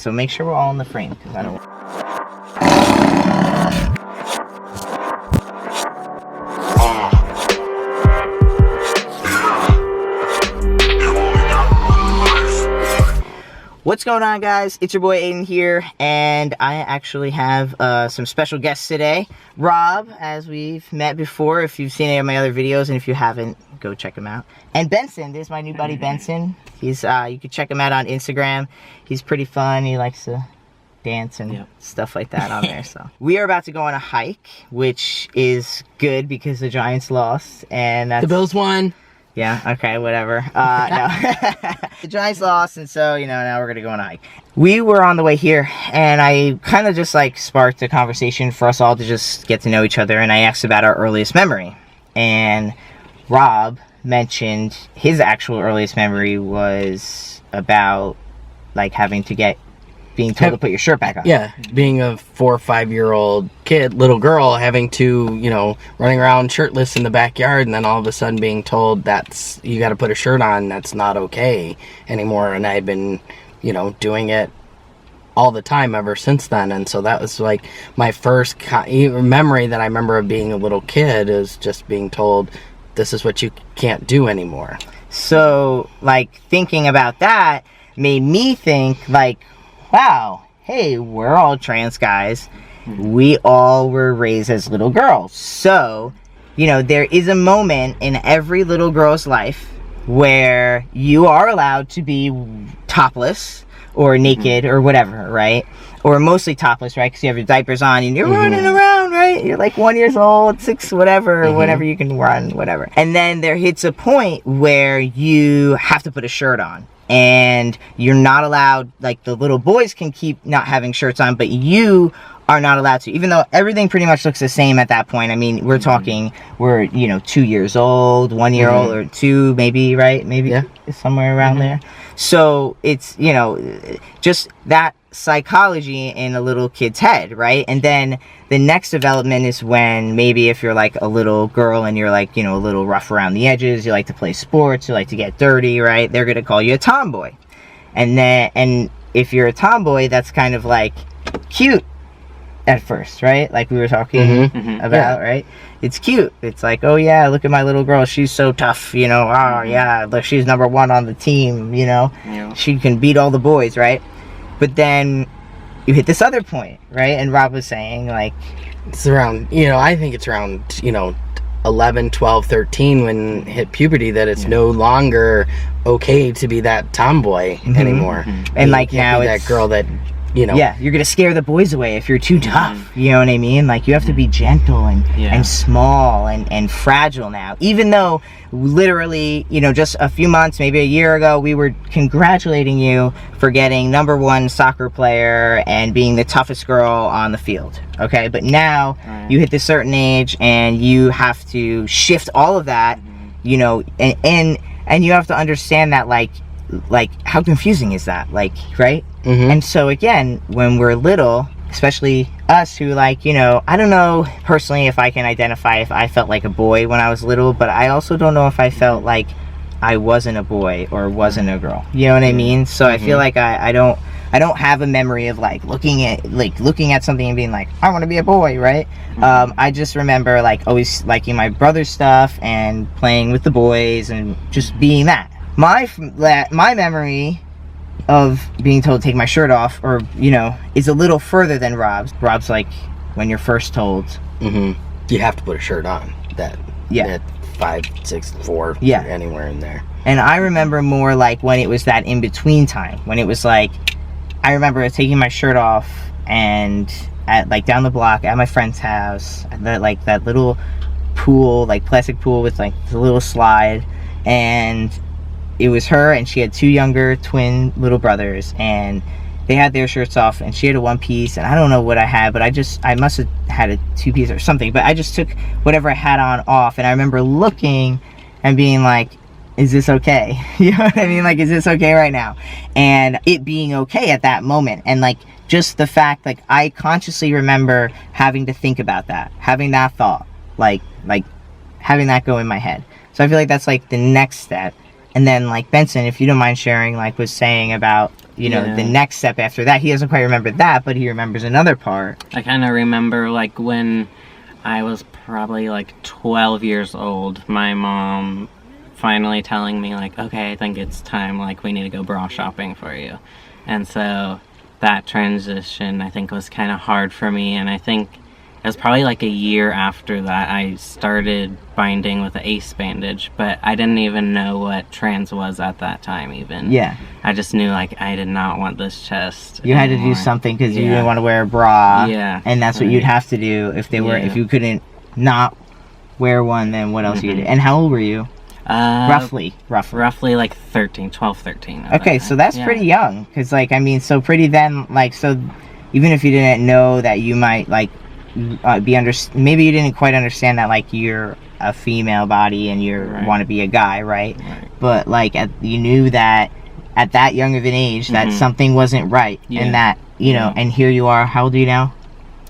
so make sure we're all in the frame, because I don't... What's going on, guys? It's your boy Aydian here, and I actually have some special guests today. Rob, as we've met before, if you've seen any of my other videos, and if you haven't, go check him out. And Benson, there's my new buddy Benson. He's you can check him out on Instagram. He's pretty fun. He likes to dance and stuff like that on there. So we are about to go on a hike, which is good because the Giants lost, and that's... The Bills won. Yeah, okay, whatever. No. The Giants lost, and so, you know, now we're going to go on a hike. We were on the way here, and I kind of just, like, sparked a conversation for us all to just get to know each other, and I asked about our earliest memory. And Rob mentioned his actual earliest memory was about, like, having to being told to put your shirt back on. Yeah, being a 4 or 5 year old kid, little girl, having to, you know, running around shirtless in the backyard, and then all of a sudden being told that's, you got to put a shirt on, that's not okay anymore. And I had been, you know, doing it all the time ever since then. And so that was like my first memory that I remember of being a little kid, is just being told this is what you can't do anymore. So, like, thinking about that made me think, like, wow, hey, we're all trans guys. We all were raised as little girls. So, you know, there is a moment in every little girl's life where you are allowed to be topless or naked or whatever, right? Or mostly topless, right? Because you have your diapers on and you're running around, right? You're like 1 year old, 6, whatever, whatever you can run, whatever. And then there hits a point where you have to put a shirt on. And you're not allowed, like, the little boys can keep not having shirts on, but you are not allowed to, even though everything pretty much looks the same at that point. I mean, we're talking, we're, you know, 2 years old, 1 year old, or 2, maybe, right? Maybe somewhere around there. So it's, you know, just that psychology in a little kid's head, right? And then the next development is when maybe if you're like a little girl and you're like, you know, a little rough around the edges, you like to play sports, you like to get dirty, right? They're gonna call you a tomboy. And if you're a tomboy, that's kind of like cute at first, right? Like we were talking about, right? It's cute. It's like, oh yeah, look at my little girl, she's so tough, you know. Oh yeah, look, she's #1 on the team, you know. She can beat all the boys, right? But then you hit this other point, right? And Rob was saying, like, it's around, you know, I think it's around, you know, 11, 12, 13 when hit puberty, that it's no longer okay to be that tomboy anymore. And like now it's that girl that, you know, you're gonna scare the boys away if you're too tough. You know what I mean? Like, you have to be gentle and small and fragile now. Even though literally, you know, just a few months, maybe a year ago, we were congratulating you for getting #1 soccer player and being the toughest girl on the field. Okay, but now you hit this certain age and you have to shift all of that, you know, and you have to understand that, like how confusing is that, like, right? And so again, when we're little, especially us who, like, you know, I don't know personally if I can identify if I felt like a boy when I was little, but I also don't know if I felt like I wasn't a boy or wasn't a girl. You know what I mean? So I feel like I don't have a memory of like looking at something and being like, I want to be a boy, right? I just remember like always liking my brother's stuff and playing with the boys and just being that. My memory of being told to take my shirt off, or, you know, is a little further than Rob's. Rob's like when you're first told you have to put a shirt on, that at 5, 6, 4, anywhere in there. And I remember more like when it was that in-between time, when it was like, I remember taking my shirt off and at like down the block at my friend's house, that little pool, like plastic pool with like the little slide, and it was her, and she had 2 younger twin little brothers, and they had their shirts off, and she had a 1-piece, and I don't know what I had, but I must have had a 2-piece or something, but I just took whatever I had on off, and I remember looking and being like, is this okay? You know what I mean? Like, is this okay right now? And it being okay at that moment, and like, just the fact, like, I consciously remember having to think about that, having that thought, like having that go in my head. So I feel like that's like the next step. And then, like, Benson, if you don't mind sharing, like, was saying about you know, Yeah. the next step after that. He doesn't quite remember that, but he remembers another part. I kind of remember, like, when I was probably, like, 12 years old, my mom finally telling me, like, okay, I think it's time, like, we need to go bra shopping for you. And so that transition, I think, was kind of hard for me, and I think it was probably, like, a year after that I started binding with an ace bandage, but I didn't even know what trans was at that time, even. Yeah. I just knew, like, I did not want this chest You had to do anymore. something because you Yeah. didn't want to wear a bra. Yeah, And that's what right. you'd have to do if they were, Yeah. if you couldn't not wear one, then what else you Mhm. do? And how old were you? Roughly. Roughly like 13, 12, 13. at Okay, that so time. that's Yeah. pretty young. Because, like, I mean, so pretty then, like, so even if you didn't know that you might, like, maybe you didn't quite understand that, like, you're a female body and you Right. want to be a guy, right? Right. But, like, you knew that at that young of an age that Mhm. something wasn't right. Yeah. And that, you know, Yeah. and here you are, how old are you now?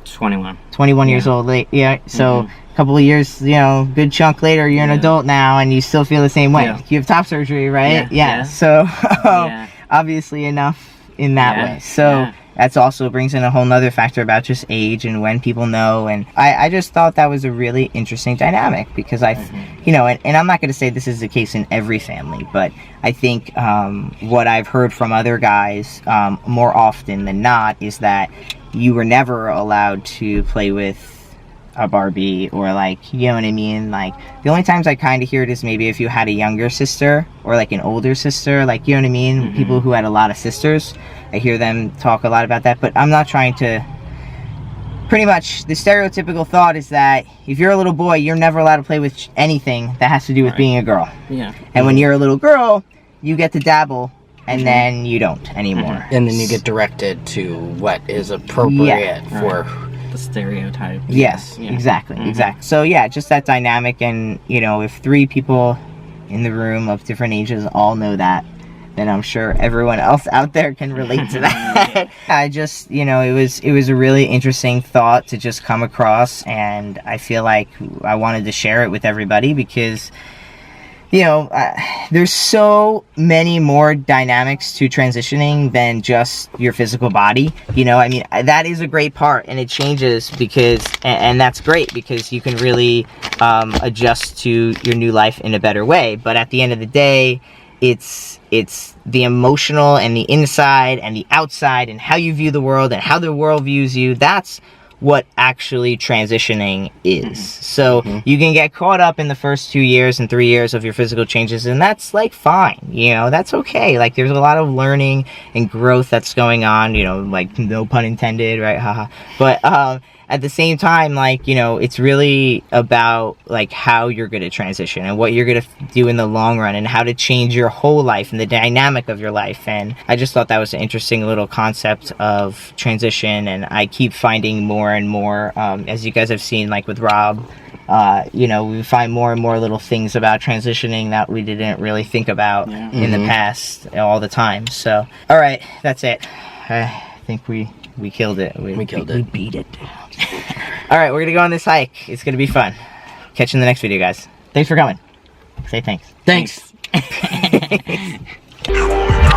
21. 21 years Yeah. old, yeah, so Mhm. a couple of years, you know, good chunk later, you're an Yeah. adult now and you still feel the same way. Yeah. You have top surgery, right? Yeah, yeah. So Yeah. obviously enough in that Yeah, way. So yeah. that's also brings in a whole nother factor about just age and when people know. And I just thought that was a really interesting dynamic because you know, and I'm not going to say this is the case in every family, but I think what I've heard from other guys more often than not is that you were never allowed to play with a Barbie or, like, you know what I mean? Like, the only times I kind of hear it is maybe if you had a younger sister or, like, an older sister, like, you know what I mean? Mhm. People who had a lot of sisters, I hear them talk a lot about that, but I'm not trying to. Pretty much the stereotypical thought is that if you're a little boy, you're never allowed to play with anything that has to do with Right. being a girl. Yeah. And when you're a little girl, you get to dabble and Mhm. then you don't anymore. And then you get directed to what is appropriate Yeah. for. The stereotype. Yes, Yeah. exactly, Mhm. exactly. So yeah, just that dynamic, and you know, if three people in the room of different ages all know that, then I'm sure everyone else out there can relate to that. I just, you know, it was a really interesting thought to just come across, and I feel like I wanted to share it with everybody because, you know, there's so many more dynamics to transitioning than just your physical body. You know, I mean, that is a great part, and it changes because, and that's great because you can really adjust to your new life in a better way. But at the end of the day, it's the emotional and the inside and the outside and how you view the world and how the world views you. That's what actually transitioning is. So you can get caught up in the first 2 years and 3 years of your physical changes, and that's, like, fine, you know, that's okay. Like, there's a lot of learning and growth that's going on, you know, like, no pun intended, right? Haha. But at the same time, like, you know, it's really about, like, how you're going to transition and what you're going to do in the long run and how to change your whole life and the dynamic of your life. And I just thought that was an interesting little concept of transition, and I keep finding more and more, as you guys have seen, like with Rob, you know, we find more and more little things about transitioning that we didn't really think about Yeah. in the past all the time. So, all right, that's it. I think we killed it. We killed We it. beat it. All right, we're gonna go on this hike. It's gonna be fun. Catch you in the next video, guys. Thanks for coming. Say thanks. Thanks. Thanks.